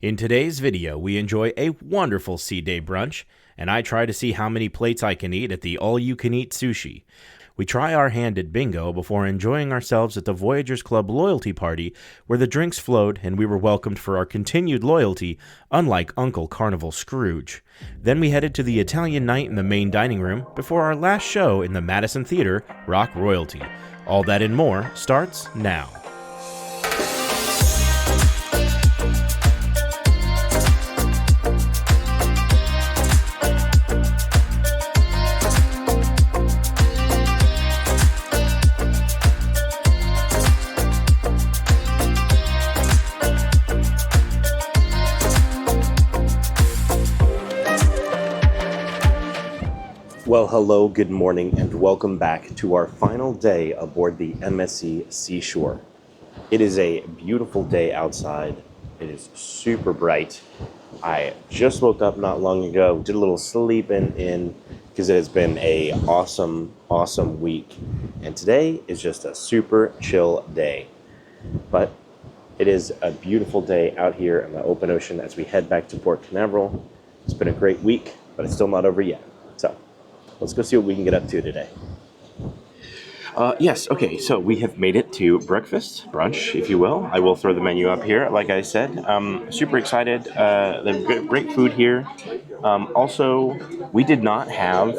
In today's video, we enjoy a wonderful sea day brunch, and I try to see how many plates I can eat at the all-you-can-eat sushi. We try our hand at bingo before enjoying ourselves at the Voyagers Club loyalty party, where the drinks flowed and we were welcomed for our continued loyalty, unlike Uncle Carnival Scrooge. Then we headed to the Italian night in the main dining room before our last show in the Madison Theater, Rock Royalty. All that and more starts now. Well, hello, good morning, and welcome back to our final day aboard the MSC Seashore. It is a beautiful day outside. It is super bright. I just woke up not long ago, did a little sleeping in because it has been a awesome week. And today is just a super chill day. But it is a beautiful day out here in the open ocean as we head back to Port Canaveral. It's been a great week, but it's still not over yet. So let's go see what we can get up to today. Yes, okay, so we have made it to breakfast, brunch, if you will. I will throw the menu up here, like I said. Super excited. There's great food here. Also, we did not have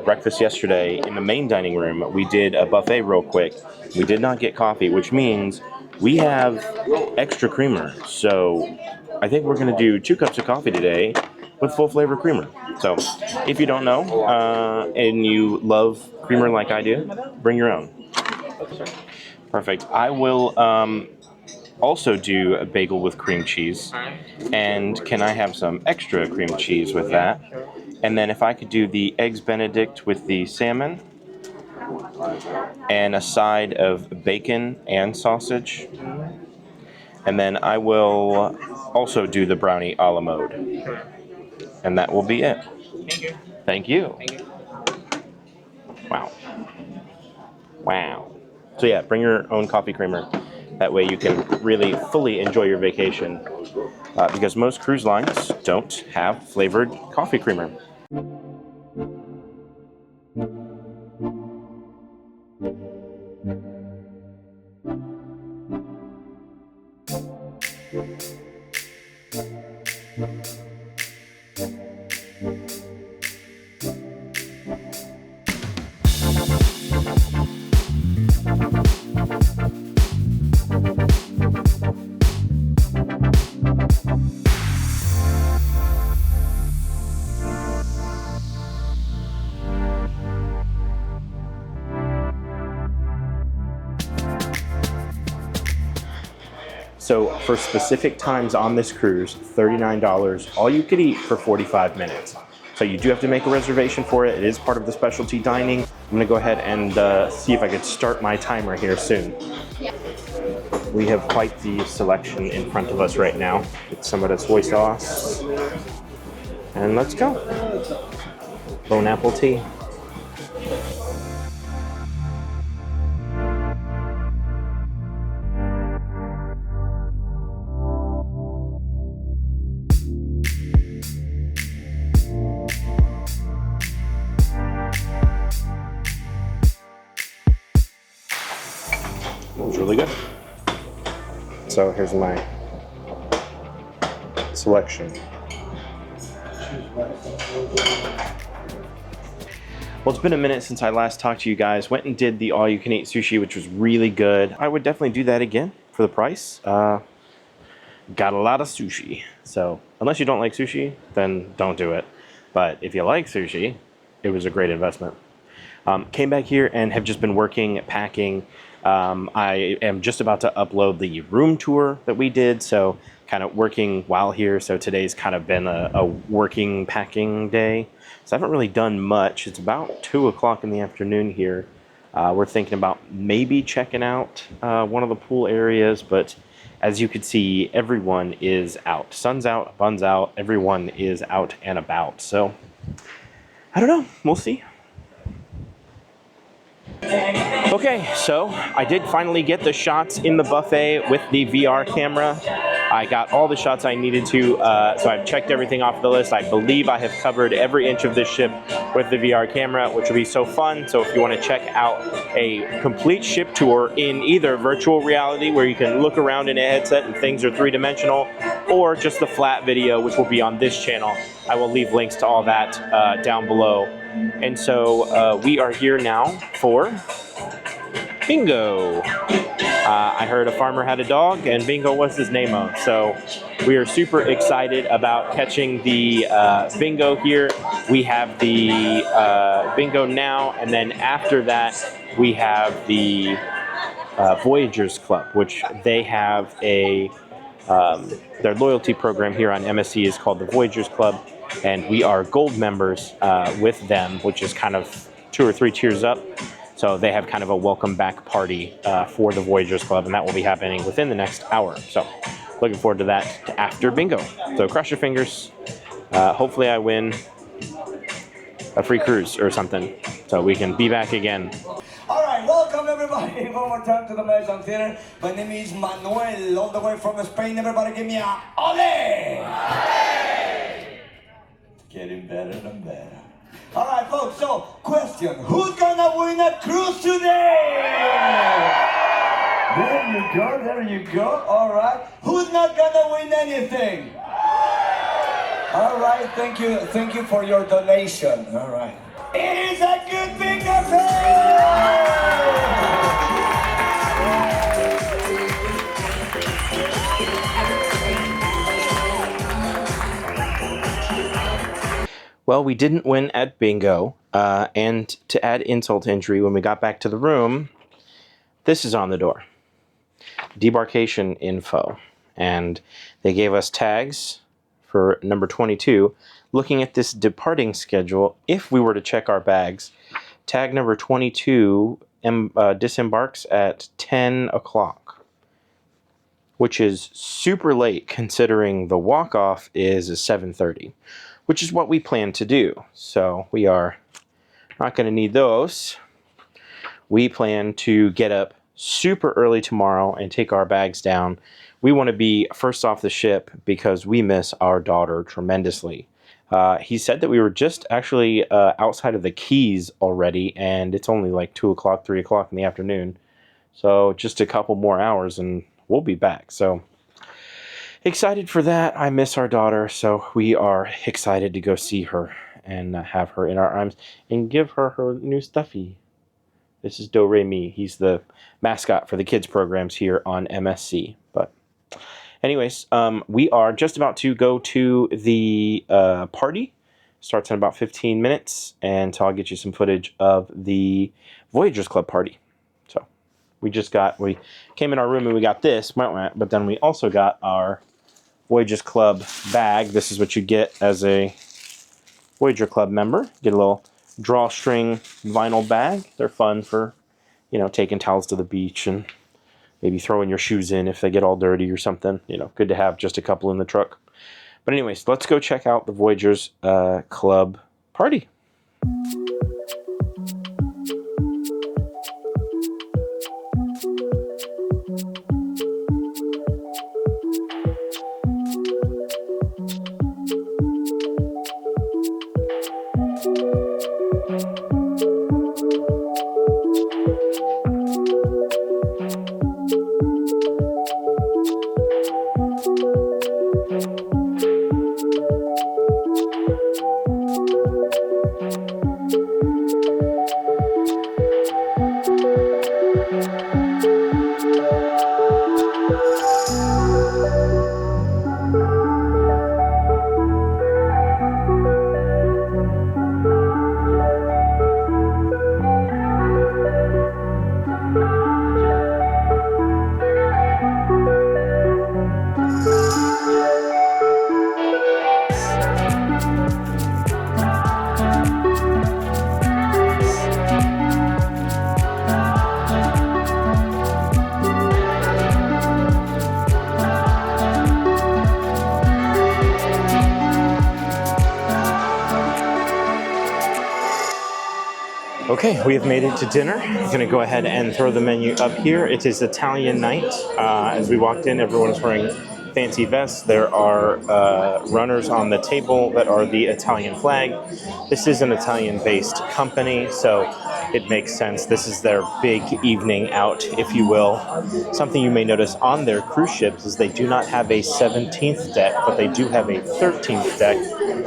breakfast yesterday in the main dining room. We did a buffet real quick. We did not get coffee, which means we have extra creamer. So I think we're going to do 2 cups of coffee today with full flavor creamer. So if you don't know and you love creamer like I do, bring your own. Perfect. I will also do a bagel with cream cheese. And can I have some extra cream cheese with that? And then if I could do the eggs Benedict with the salmon and a side of bacon and sausage. And then I will also do the brownie a la mode. And that will be it. Thank you. Thank you. Wow. Wow. So yeah, bring your own coffee creamer. That way you can really fully enjoy your vacation. Because most cruise lines don't have flavored coffee creamer. So for specific times on this cruise, $39, all you could eat for 45 minutes. So you do have to make a reservation for it. It is part of the specialty dining. I'm gonna go ahead and see if I could start my timer here soon. We have quite the selection in front of us right now. Get some of this soy sauce. And let's go. Bone apple tea. It was really good. So here's my selection. Well, it's been a minute since I last talked to you guys. Went and did the all-you-can-eat sushi, which was really good. I would definitely do that again for the price. Got a lot of sushi. So unless you don't like sushi, then don't do it. But if you like sushi, it was a great investment. Came back here and have just been working, packing. I am just about to upload the room tour that we did, so kind of working while here. So today's kind of been a working, packing day. So I haven't really done much. It's about 2 o'clock in the afternoon here. We're thinking about maybe checking out one of the pool areas, but as you can see, everyone is out. Sun's out, bun's out, everyone is out and about. So I don't know, we'll see. Okay, so I did finally get the shots in the buffet with the VR camera. I got all the shots I needed to, so I've checked everything off the list. I believe I have covered every inch of this ship with the VR camera, which will be so fun. So if you want to check out a complete ship tour in either virtual reality, where you can look around in a headset and things are three-dimensional, or just the flat video, which will be on this channel, I will leave links to all that down below. And so we are here now for bingo. I heard a farmer had a dog, and bingo was his name-o. So we are super excited about catching the bingo here. We have the bingo now, and then after that, we have the Voyagers Club, which they have a their loyalty program here on MSC is called the Voyagers Club, and we are gold members with them, which is kind of 2 or 3 tiers up. So they have kind of a welcome back party for the Voyagers Club, and that will be happening within the next hour. So looking forward to that after bingo. So cross your fingers. Hopefully I win a free cruise or something, so we can be back again. All right, welcome everybody one more time to the Madison Theater. My name is Manuel, all the way from Spain. Everybody give me a ole! Getting better and better. All right, folks, so question, who's gonna win a cruise today? There you go, all right. Who's not gonna win anything? All right, thank you for your donation, all right. It is a good bingo fair! Well, we didn't win at bingo, and to add insult to injury, when we got back to the room, this is on the door. Debarkation info. And they gave us tags for number 22. Looking at this departing schedule, if we were to check our bags, tag number 22 disembarks at 10 o'clock, which is super late considering the walk-off is 7:30. Which is what we plan to do. So we are not going to need those. We plan to get up super early tomorrow and take our bags down. We want to be first off the ship because we miss our daughter tremendously. He said that we were just actually outside of the Keys already, and it's only like 2 o'clock, 3 o'clock in the afternoon. So just a couple more hours and we'll be back. So excited for that. I miss our daughter, so we are excited to go see her and have her in our arms and give her her new stuffy. This is Do Re Mi. He's the mascot for the kids programs here on MSC. But anyways, we are just about to go to the party. Starts in about 15 minutes, and so I'll get you some footage of the Voyagers Club party. So we came in our room and we got this, but then we also got our Voyagers Club bag. This is what you get as a Voyager Club member. Get a little drawstring vinyl bag. They're fun for, taking towels to the beach and maybe throwing your shoes in if they get all dirty or something. Good to have just a couple in the truck. But anyways, let's go check out the Voyagers Club party. Okay, we have made it to dinner. I'm going to go ahead and throw the menu up here. It is Italian night. As we walked in, everyone is wearing fancy vests. There are runners on the table that are the Italian flag. This is an Italian-based company, so it makes sense. This is their big evening out, if you will. Something you may notice on their cruise ships is they do not have a 17th deck, but they do have a 13th deck,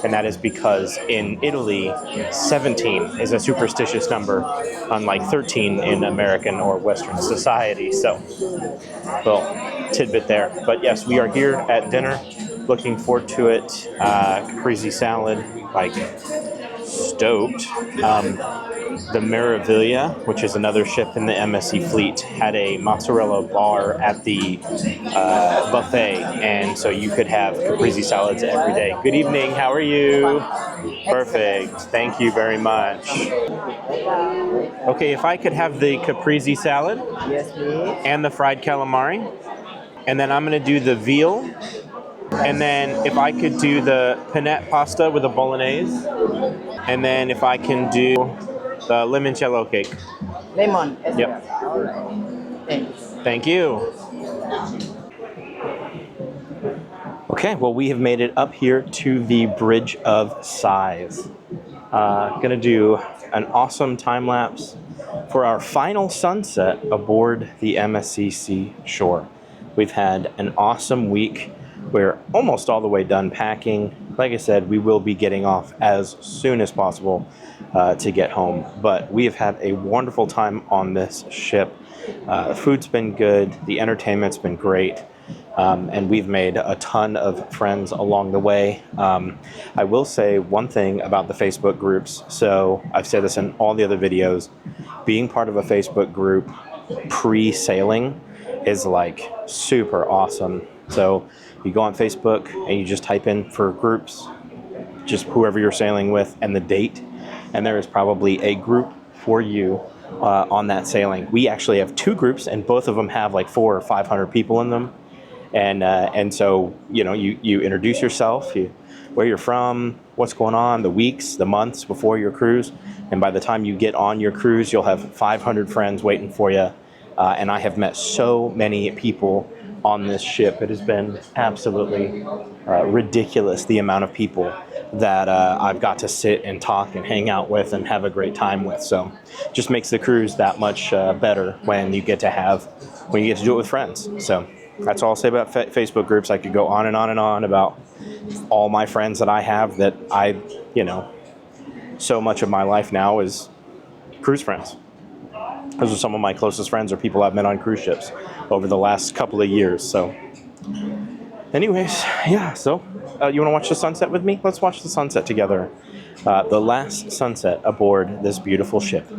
and that is because in Italy, 17 is a superstitious number, unlike 13 in American or Western society. So, little tidbit there. But yes, we are here at dinner. Looking forward to it. Caprese salad, like stoked. The Meraviglia, which is another ship in the MSC fleet, had a mozzarella bar at the buffet, and so you could have caprese salads every day. Good evening, how are you? Perfect, thank you very much. Okay, if I could have the caprese salad. Yes, please. And the fried calamari, and then I'm gonna do the veal, and then if I could do the panette pasta with a bolognese, and then if I can do the limoncello cake. Lemon. Yep. All right. Thanks. Thank you. Okay, well, we have made it up here to the Bridge of Sighs. Gonna do an awesome time lapse for our final sunset aboard the MSC Seashore. We've had an awesome week. We're almost all the way done packing. Like I said, we will be getting off as soon as possible to get home. But we have had a wonderful time on this ship. The food's been good. The entertainment's been great. And we've made a ton of friends along the way. I will say one thing about the Facebook groups. So I've said this in all the other videos. Being part of a Facebook group pre-sailing is like super awesome. So you go on Facebook and you just type in for groups, just whoever you're sailing with and the date. And there is probably a group for you on that sailing. We actually have two groups, and both of them have like 400 or 500 people in them. And so, you know, you introduce yourself, where you're from, what's going on, the weeks, the months before your cruise. And by the time you get on your cruise, you'll have 500 friends waiting for you. And I have met so many people on this ship. It has been absolutely ridiculous, the amount of people that I've got to sit and talk and hang out with and have a great time with. So just makes the cruise that much better when you get to do it with friends. So that's all I'll say about Facebook groups. I could go on and on and on about all my friends that I have that so much of my life now is cruise friends. Those are some of my closest friends, or people I've met on cruise ships over the last couple of years. So anyways, yeah, so you want to watch the sunset with me? Let's watch the sunset together. The last sunset aboard this beautiful ship.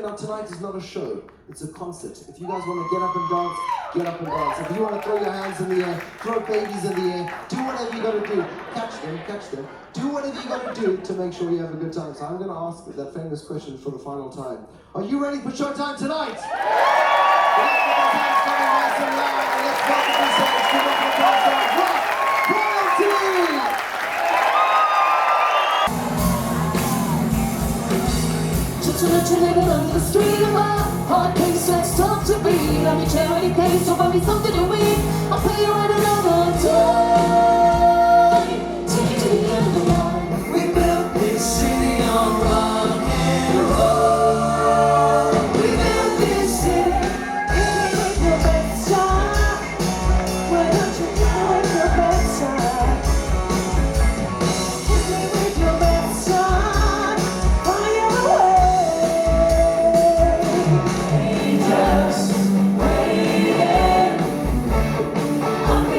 Now tonight is not a show, it's a concert. If you guys want to get up and dance, get up and dance. If you want to throw your hands in the air, throw babies in the air, do whatever you got to do. Catch them. Do whatever you got to do to make sure you have a good time. So I'm going to ask that famous question for the final time. Are you ready for showtime tonight? Let's get those hands coming nice and loud, and let's welcome ourselves to the concert of royalty! Living on the street of my heart pace, let's talk to beat. Let me charity case, so buy me something to eat. I'll pay you right another time. Take it to the end of the line. We built this city on rock and roll. We built this city with your best time. Why don't you do it your best time? Hit me with your best time. Fire away.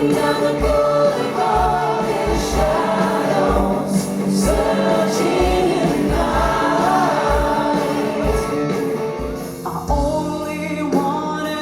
Down the boulevard in the shadows, searching in the night. I only wanna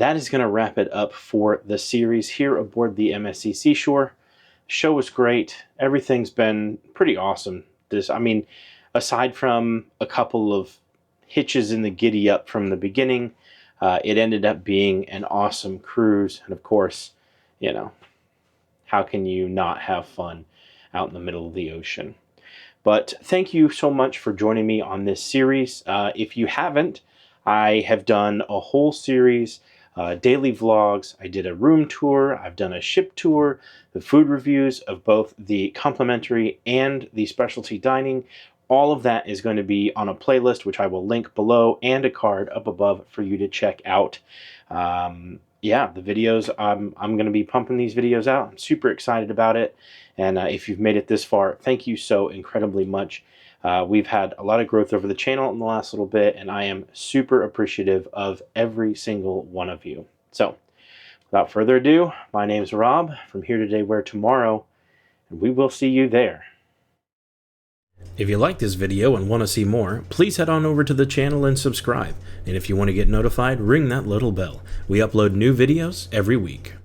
that is going to wrap it up for the series here aboard the MSC Seashore. Show was great. Everything's been pretty awesome. I mean, aside from a couple of hitches in the giddy up from the beginning, it ended up being an awesome cruise. And of course, you know, how can you not have fun out in the middle of the ocean? But thank you so much for joining me on this series. If you haven't, I have done a whole series, daily vlogs. I did a room tour. I've done a ship tour, the food reviews of both the complimentary and the specialty dining. All of that is going to be on a playlist, which I will link below, and a card up above for you to check out. Yeah, the videos, I'm going to be pumping these videos out. I'm super excited about it. And if you've made it this far, thank you so incredibly much. We've had a lot of growth over the channel in the last little bit, and I am super appreciative of every single one of you. So, without further ado, my name's Rob from Here Today, Where Tomorrow, and we will see you there. If you like this video and want to see more, please head on over to the channel and subscribe. And if you want to get notified, ring that little bell. We upload new videos every week.